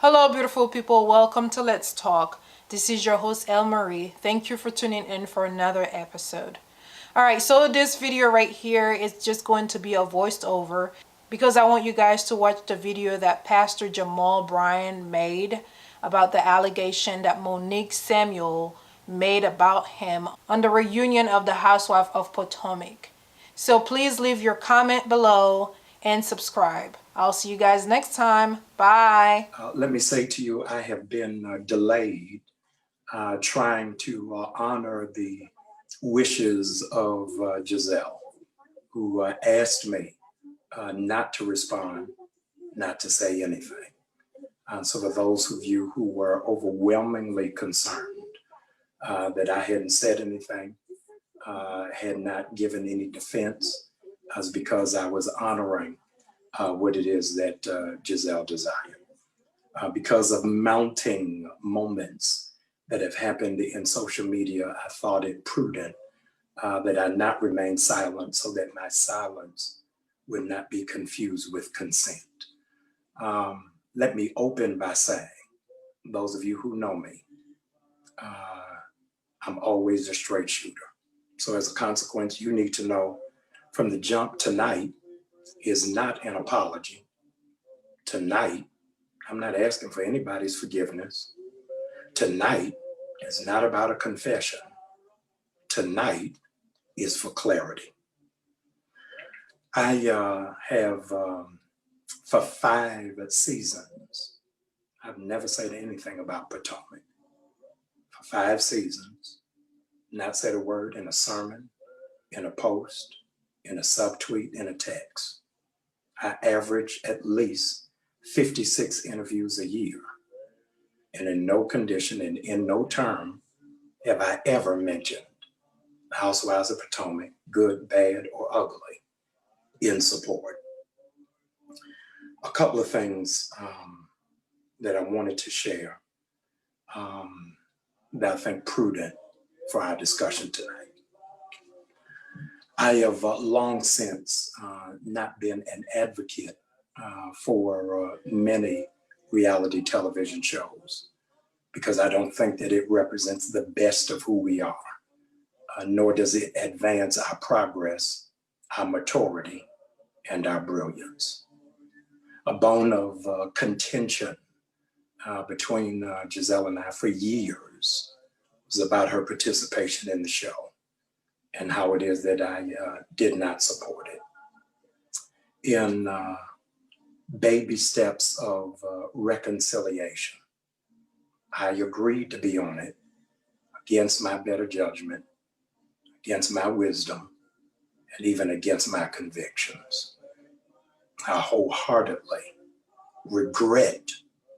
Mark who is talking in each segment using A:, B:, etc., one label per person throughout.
A: Hello, beautiful people. Welcome to Let's Talk. This is your host, El Marie. Thank you for tuning in for another episode. All right, so this video right here is just going to be a voiced over because I want you guys to watch the video that Pastor Jamal Bryant made about the allegation that Monique Samuels made about him on the reunion of the Housewife of Potomac. So please leave your comment below and subscribe. I'll see you guys next time. Bye.
B: Let me say to you, I have been delayed trying to honor the wishes of Giselle, who asked me not to respond, not to say anything. So for those of you who were overwhelmingly concerned that I hadn't said anything, had not given any defense, was because I was honoring what it is that Giselle desired. Because of mounting moments that have happened in social media, I thought it prudent that I not remain silent so that my silence would not be confused with consent. Let me open by saying, those of you who know me, I'm always a straight shooter. So as a consequence, you need to know from the jump, tonight is not an apology. Tonight, I'm not asking for anybody's forgiveness. Tonight is not about a confession. Tonight is for clarity. I have, for 5 seasons, I've never said anything about Potomac. For 5 seasons, not said a word in a sermon, in a post, in a subtweet, in a text. I average at least 56 interviews a year. And in no condition and in no term have I ever mentioned the Housewives of Potomac, good, bad, or ugly, in support. A couple of things that I wanted to share that I think prudent for our discussion tonight. I have long since not been an advocate for many reality television shows because I don't think that it represents the best of who we are, nor does it advance our progress, our maturity, and our brilliance. A bone of contention between Giselle and I for years was about her participation in the show and how it is that I did not support it. In baby steps of reconciliation, I agreed to be on it against my better judgment, against my wisdom, and even against my convictions. I wholeheartedly regret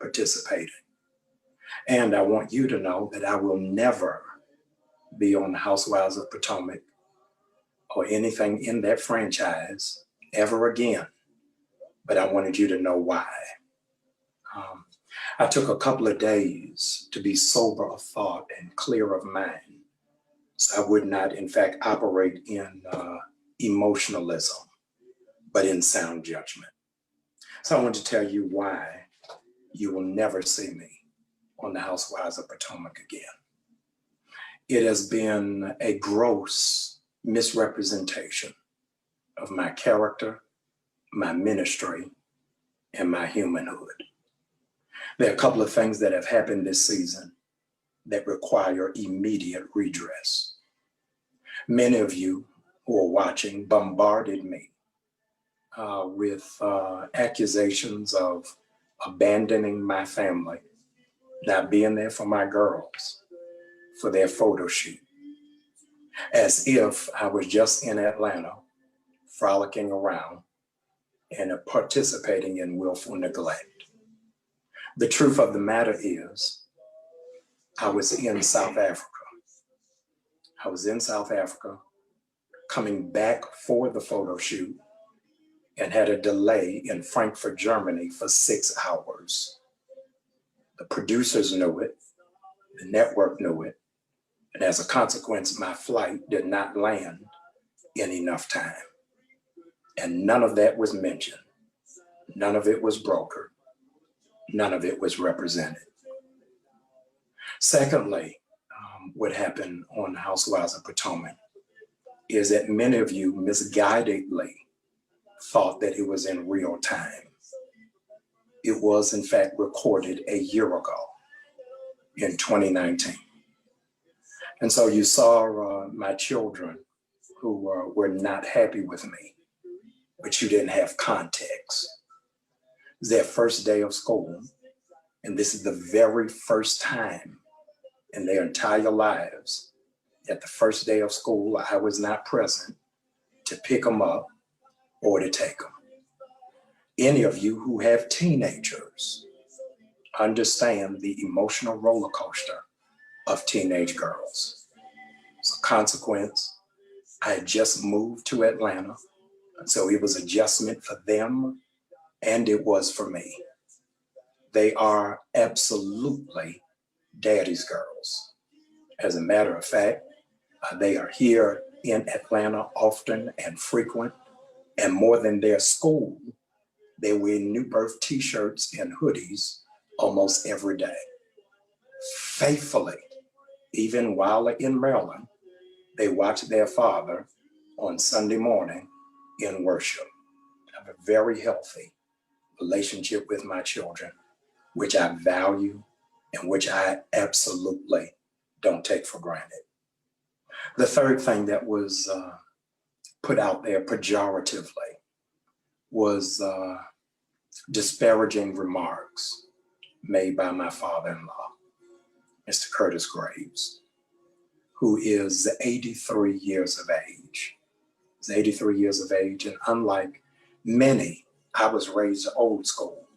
B: participating. And I want you to know that I will never be on the Housewives of Potomac or anything in that franchise ever again. But I wanted you to know why. I took a couple of days to be sober of thought and clear of mind, so I would not, in fact, operate in emotionalism, but in sound judgment. So I want to tell you why you will never see me on the Housewives of Potomac again. It has been a gross misrepresentation of my character, my ministry, and my humanhood. There are a couple of things that have happened this season that require immediate redress. Many of you who are watching bombarded me with accusations of abandoning my family, not being there for my girls, for their photo shoot, as if I was just in Atlanta, frolicking around and participating in willful neglect. The truth of the matter is, I was in South Africa. I was in South Africa, coming back for the photo shoot, and had a delay in Frankfurt, Germany for 6 hours. The producers knew it, the network knew it, and as a consequence, my flight did not land in enough time. And none of that was mentioned. None of it was brokered. none of it was represented. Secondly, what happened on Housewives of Potomac is that many of you misguidedly thought that it was in real time. It was, in fact, recorded a year ago in 2019. And so you saw my children who were not happy with me, but you didn't have context. It was their first day of school, and this is the very first time in their entire lives that the first day of school I was not present to pick them up or to take them. Any of you who have teenagers understand the emotional roller coaster of teenage girls. So consequence, I had just moved to Atlanta, and so it was adjustment for them and it was for me. They are absolutely daddy's girls. As a matter of fact, they are here in Atlanta often and frequent, and more than their school, they wear New Birth t-shirts and hoodies almost every day. Faithfully, even while in Maryland, they watch their father on Sunday morning in worship. I have a very healthy relationship with my children, which I value and which I absolutely don't take for granted. The third thing that was put out there pejoratively was disparaging remarks made by my father-in-law, Mr. Curtis Graves, who is 83 years of age. He's 83 years of age, and unlike many, I was raised old school,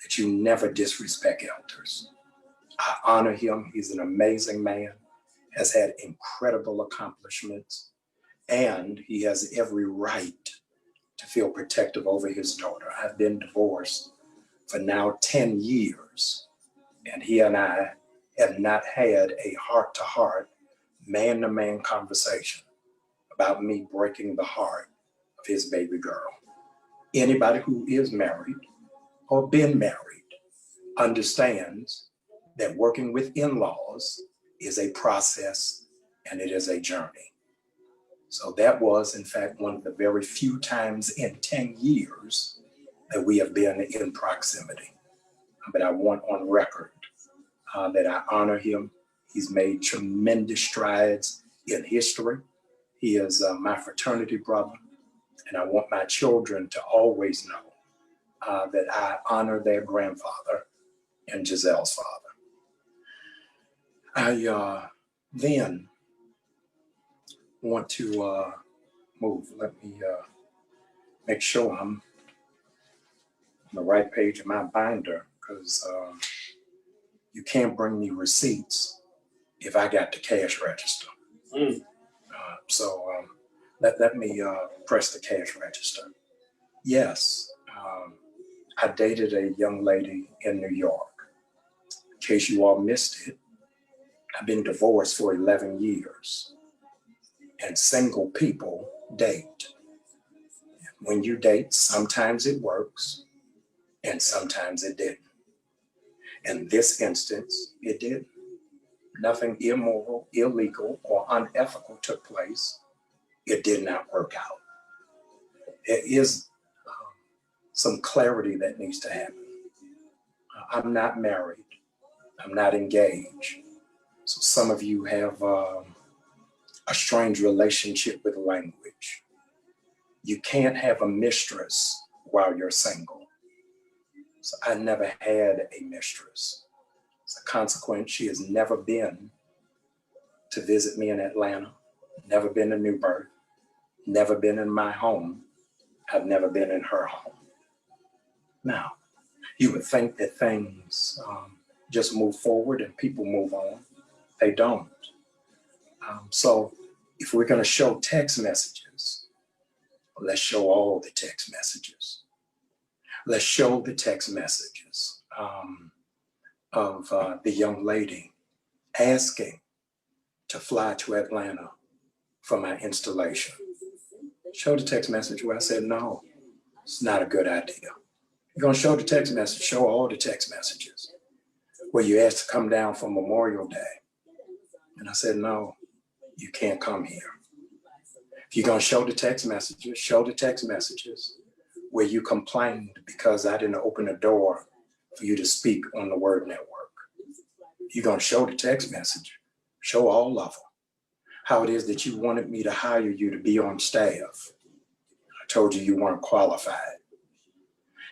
B: that you never disrespect elders. I honor him. He's an amazing man, has had incredible accomplishments, and he has every right to feel protective over his daughter. I've been divorced for now 10 years, and he and I have not had a heart-to-heart, man-to-man conversation about me breaking the heart of his baby girl. Anybody who is married or been married understands that working with in-laws is a process and it is a journey. So that was, in fact, one of the very few times in 10 years that we have been in proximity. But I want on record that I honor him. He's made tremendous strides in history. He is my fraternity brother, and I want my children to always know that I honor their grandfather and Giselle's father. I then want to move. Let me make sure I'm on the right page of my binder, because you can't bring me receipts if I got the cash register. So let me press the cash register. Yes, I dated a young lady in New York. In case you all missed it, I've been divorced for 11 years, and single people date. When you date, sometimes it works and sometimes it didn't. In this instance, it didn't. Nothing immoral, illegal, or unethical took place. It did not work out. There is some clarity that needs to happen. I'm not married. I'm not engaged. So some of you have a strange relationship with language. You can't have a mistress while you're single. So I never had a mistress. As a consequence, she has never been to visit me in Atlanta, never been to New Birth, never been in my home. I've never been in her home. Now, you would think that things just move forward and people move on. They don't. So if we're going to show text messages, let's show all the text messages. Let's show the text messages of the young lady asking to fly to Atlanta for my installation. Show the text message where I said, no, it's not a good idea. You're going to show the text message, show all the text messages where you asked to come down for Memorial Day. And I said, no, you can't come here. If you're going to show the text messages where you complained because I didn't open the door for you to speak on the Word Network. You're going to show the text message, show all of them, how it is that you wanted me to hire you to be on staff. I told you you weren't qualified.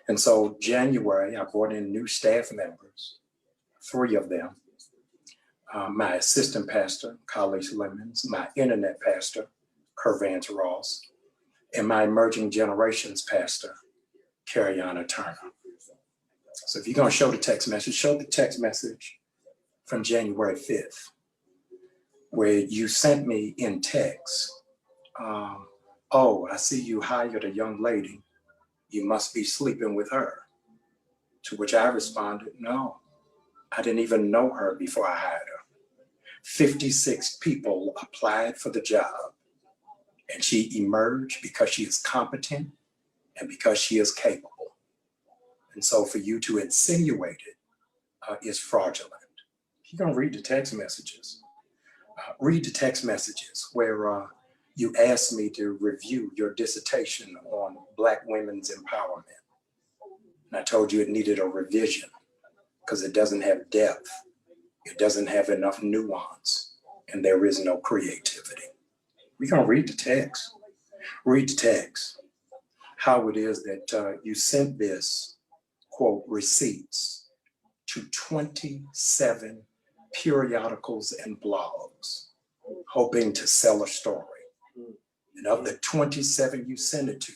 B: And so January, I brought in new staff members, 3 of them. My assistant pastor, Collis Lemons, my internet pastor, Kervance Ross, and my emerging generations pastor, Cariana Turner. So if you're going to show the text message, show the text message from January 5th, where you sent me in text, oh, I see you hired a young lady. You must be sleeping with her. To which I responded, no, I didn't even know her before I hired her. 56 people applied for the job, and she emerged because she is competent and because she is capable. And so for you to insinuate it is fraudulent. You're going to read the text messages. Read the text messages where you asked me to review your dissertation on Black women's empowerment. And I told you it needed a revision because it doesn't have depth. It doesn't have enough nuance, and there is no creativity. We're going to read the text. Read the text. How it is that you sent this, quote, receipts to 27 periodicals and blogs, hoping to sell a story. And of the 27 you sent it to,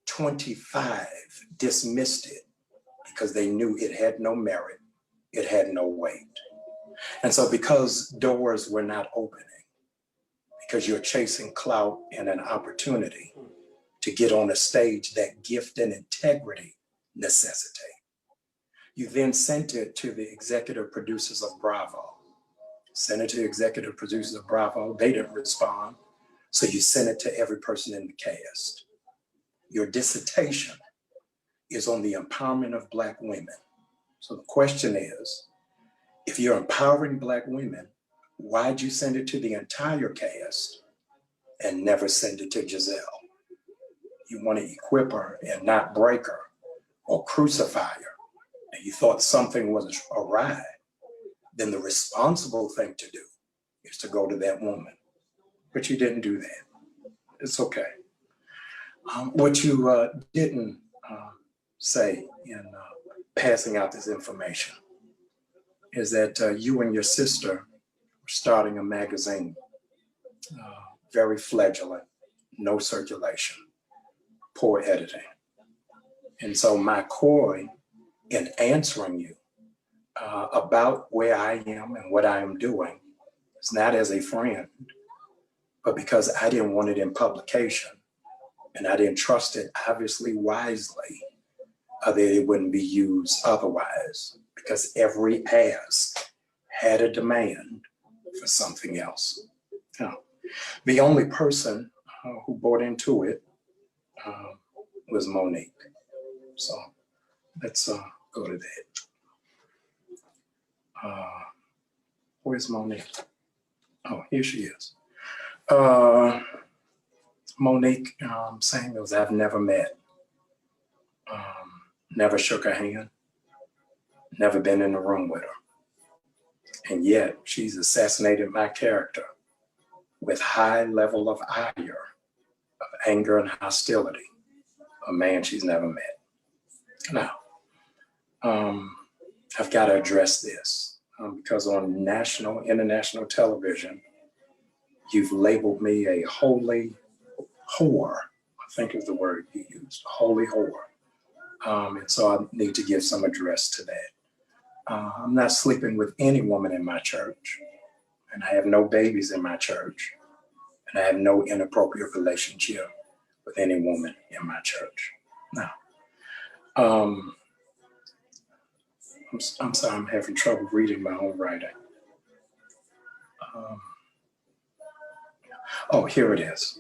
B: 25 dismissed it because they knew it had no merit, it had no weight. And so because doors were not opening, because you're chasing clout and an opportunity to get on a stage that gift and integrity necessitate, you then sent it to the executive producers of Bravo. Sent it to the executive producers of Bravo. They didn't respond. So you sent it to every person in the cast. Your dissertation is on the empowerment of Black women. So the question is, if you're empowering Black women, why'd you send it to the entire cast and never send it to Giselle? You want to equip her and not break her or crucify her, and you thought something was awry, then the responsible thing to do is to go to that woman. But you didn't do that. It's okay. What you didn't say in passing out this information is that you and your sister were starting a magazine, very fledgling, no circulation, poor editing. And so my coy in answering you about where I am and what I am doing is not as a friend, but because I didn't want it in publication and I didn't trust it, obviously wisely, that it wouldn't be used otherwise, because every ask had a demand for something else. Now, the only person who bought into it was Monique. So let's go to that. Where's Monique? Oh, here she is. Monique Samuels, I've never met, never shook her hand, never been in the room with her. And yet she's assassinated my character with high level of ire, of anger and hostility, a man she's never met. Now, I've got to address this because on national, international television, you've labeled me a holy whore, I think is the word you used, holy whore. And so I need to give some address to that. I'm not sleeping with any woman in my church, and I have no babies in my church, and I have no inappropriate relationship with any woman in my church. Now, I'm sorry, I'm having trouble reading my own writing. Oh, here it is.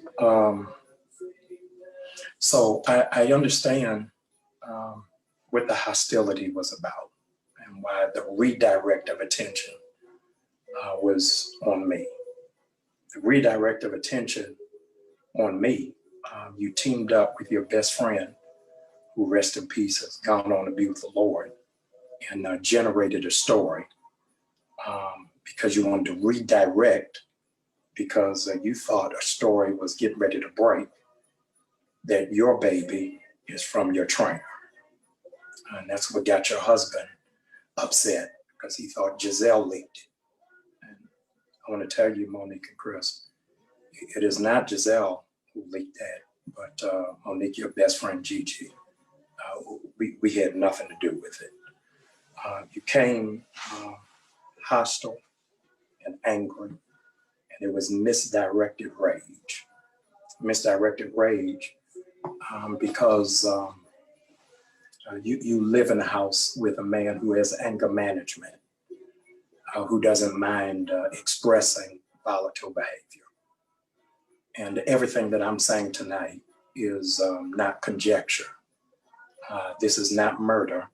B: So I understand what the hostility was about and why the redirect of attention was on me. The redirect of attention on me, you teamed up with your best friend, who rest in peace, has gone on to be with the Lord, and generated a story because you wanted to redirect because you thought a story was getting ready to break, that your baby is from your trainer. And that's what got your husband upset because he thought Giselle leaked it. And I want to tell you, Monique and Chris, it is not Giselle who leaked that, but Monique, your best friend Gigi. We had nothing to do with it. You came hostile and angry, and it was misdirected rage. Misdirected rage because you live in a house with a man who has anger management, who doesn't mind expressing volatile behavior. And everything that I'm saying tonight is not conjecture. This is not murder.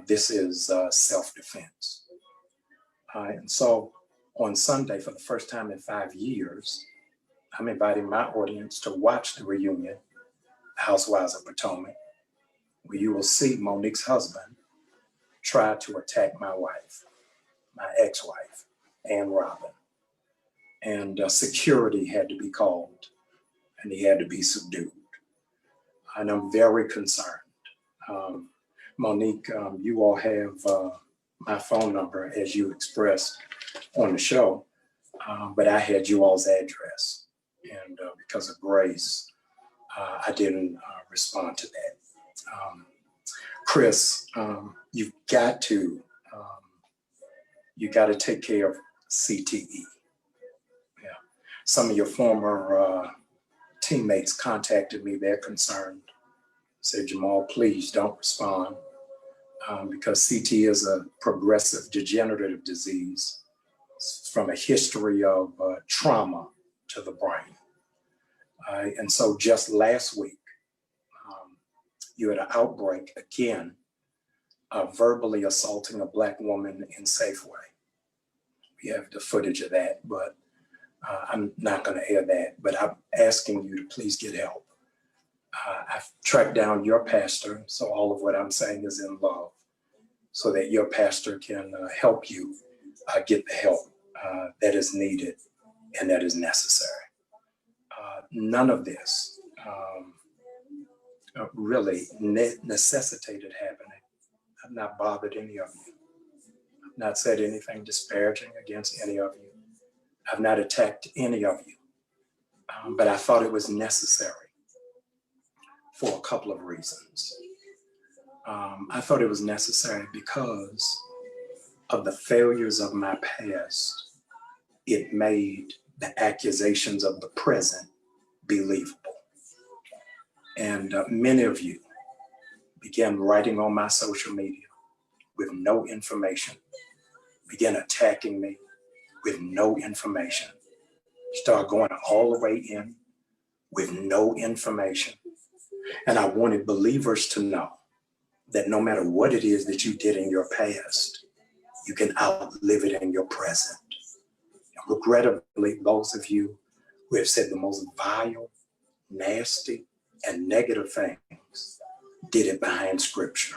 B: This is self-defense. And so on Sunday, for the first time in 5 years, I'm inviting my audience to watch the reunion, Housewives of Potomac, where you will see Monique's husband try to attack my wife, my ex-wife, Ann Robin. And security had to be called, and he had to be subdued. And I'm very concerned. Monique, you all have my phone number as you expressed on the show, but I had you all's address. And because of grace, I didn't respond to that. Chris, you've got to take care of CTE. Yeah. Some of your former teammates contacted me. They're concerned. Said, Jamal, please don't respond because CT is a progressive degenerative disease from a history of trauma to the brain. And so just last week, you had an outbreak again of verbally assaulting a Black woman in Safeway. We have the footage of that, but I'm not going to air that, but I'm asking you to please get help. I've tracked down your pastor, so all of what I'm saying is in love, so that your pastor can help you get the help that is needed and that is necessary. None of this really necessitated happening. I've not bothered any of you. I've not said anything disparaging against any of you. I've not attacked any of you, but I thought it was necessary for a couple of reasons. I thought it was necessary because of the failures of my past. It made the accusations of the present believable. And many of you began writing on my social media with no information, began attacking me with no information, start going all the way in with no information. And I wanted believers to know that no matter what it is that you did in your past, you can outlive it in your present. And regrettably, those of you who have said the most vile, nasty, and negative things did it behind scripture.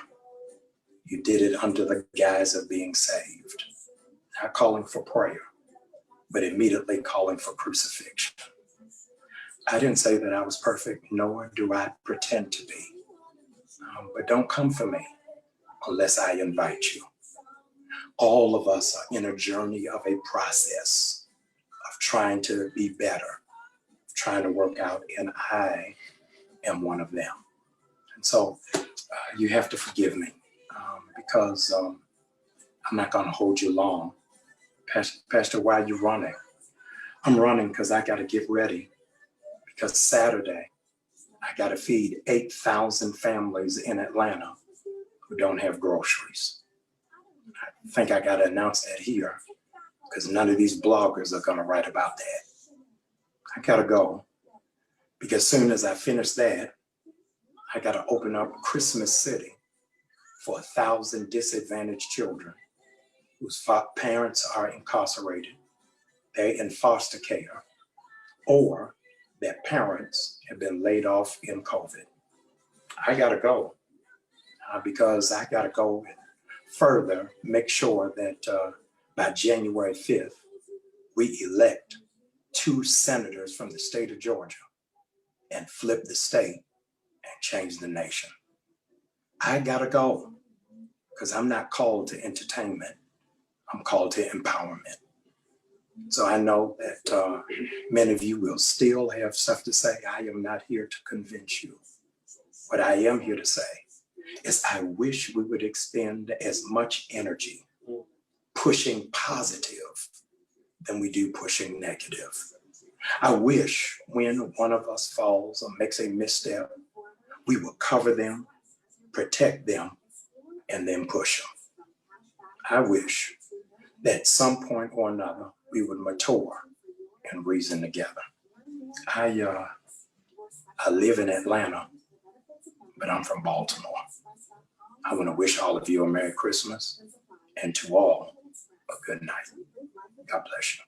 B: You did it under the guise of being saved, not calling for prayer, but immediately calling for crucifixion. I didn't say that I was perfect, nor do I pretend to be. But don't come for me unless I invite you. All of us are in a journey of a process of trying to be better, trying to work out, and I am one of them. And so you have to forgive me because I'm not going to hold you long. Pastor, why are you running? I'm running because I got to get ready, because Saturday I got to feed 8,000 families in Atlanta who don't have groceries. I think I got to announce that here because none of these bloggers are going to write about that. I got to go because as soon as I finish that, I got to open up Christmas City for 1,000 disadvantaged children whose parents are incarcerated, they're in foster care, or their parents have been laid off in COVID. I gotta go because I gotta go further, make sure that by January 5th, we elect 2 senators from the state of Georgia and flip the state and change the nation. I gotta go because I'm not called to entertainment. I'm called to empowerment. So I know that many of you will still have stuff to say. I am not here to convince you. What I am here to say is I wish we would expend as much energy pushing positive than we do pushing negative. I wish when one of us falls or makes a misstep, we will cover them, protect them, and then push them. I wish that at some point or another, we would mature and reason together. I live in Atlanta, but I'm from Baltimore. I want to wish all of you a Merry Christmas and to all a good night. God bless you.